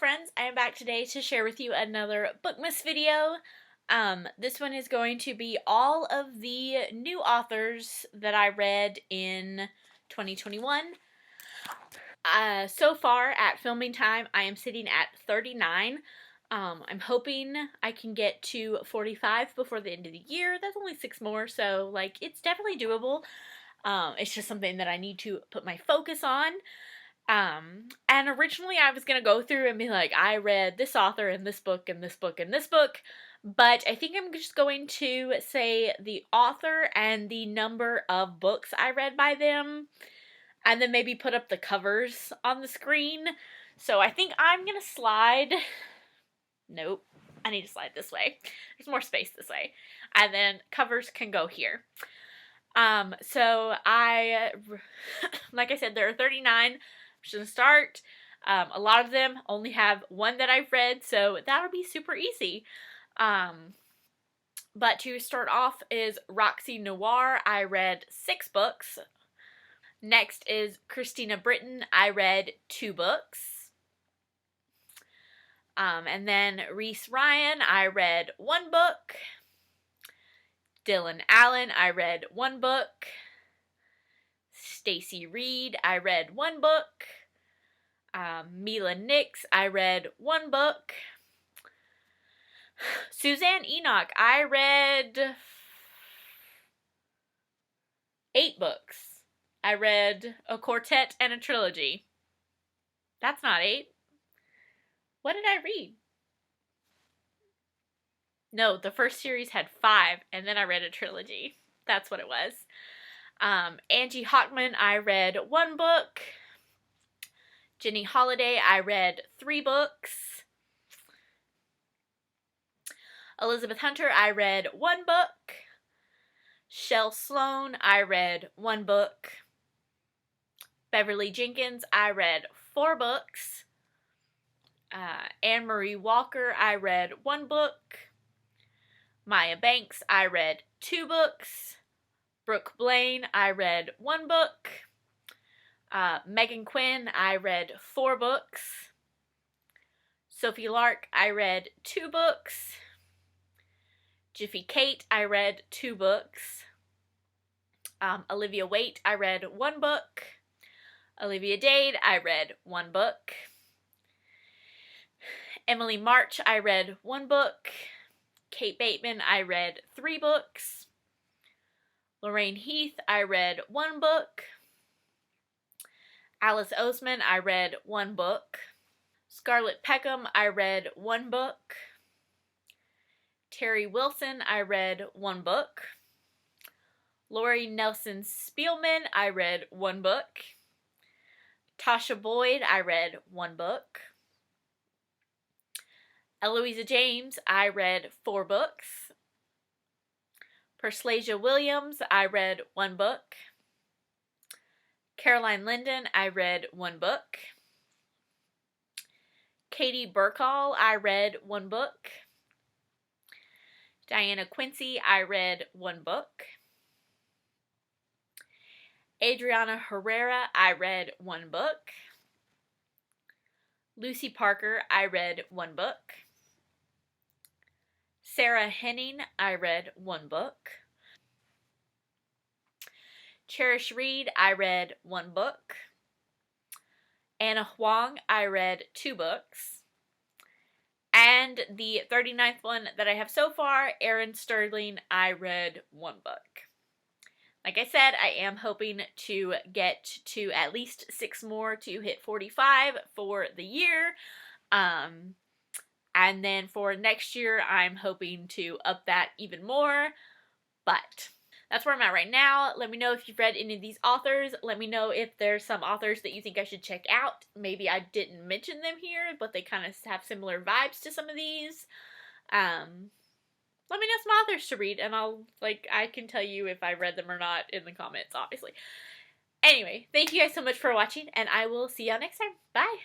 friends, I am back today to share with you another Bookmas video. This one is going to be all of the new authors that I read in 2021. So far at filming time, I am sitting at 39. I'm hoping I can get to 45 before the end of the year. That's only 6 more, so like it's definitely doable. It's just something that I need to put my focus on. And originally I was gonna go through and be like, I read this author and this book and this book and this book, but I think I'm just going to say the author and the number of books I read by them, and then maybe put up the covers on the screen. So I think I'm gonna slide. Nope, I need to slide this way. There's more space this way. And then covers can go here. So like I said, there are 39. To start. A lot of them only have one that I've read, so that'll be super easy. But to start off is Roxy Noir. I read 6 books. Next is Christina Britton. I read 2 books. And then Reese Ryan. I read 1 book. Dylan Allen. I read 1 book. Stacy Reed, I read 1 book. Mila Nix, I read 1 book. Suzanne Enoch, I read 8 books. I read a quartet and a trilogy. That's not 8. What did I read? No, the first series had 5, and then I read a trilogy. That's what it was. Angie Hockman, I read 1 book. Jenny Holiday, I read 3 books. Elizabeth Hunter, I read 1 book. Shel Sloan, I read 1 book. Beverly Jenkins, I read 4 books. Anne Marie Walker, I read 1 book. Maya Banks, I read 2 books. Brooke Blaine, I read 1 book. Megan Quinn, I read 4 books. Sophie Lark, I read 2 books. Jiffy Kate, I read 2 books. Olivia Waite, I read 1 book. Olivia Dade, I read 1 book. Emily March, I read 1 book. Kate Bateman, I read 3 books. Lorraine Heath, I read 1 book. Alice Oseman, I read 1 book. Scarlett Peckham, I read 1 book. Terry Wilson, I read 1 book. Lori Nelson Spielman, I read 1 book. Tasha Boyd, I read 1 book. Eloisa James, I read 4 books. Perslasia Williams, I read 1 book. Caroline Linden, I read 1 book. Katie Burkall, I read 1 book. Diana Quincy, I read 1 book. Adriana Herrera, I read 1 book. Lucy Parker, I read 1 book. Sarah Henning, I read 1 book. Cherish Reed, I read 1 book. Anna Huang, I read 2 books. And the 39th one that I have so far, Erin Sterling, I read 1 book. Like I said, I am hoping to get to at least 6 more to hit 45 for the year. And then for next year, I'm hoping to up that even more. But that's where I'm at right now. Let me know if you've read any of these authors. Let me know if there's some authors that you think I should check out. Maybe I didn't mention them here, but they kind of have similar vibes to some of these. Let me know some authors to read, and I can tell you if I read them or not in the comments, obviously. Anyway, thank you guys so much for watching, and I will see y'all next time. Bye!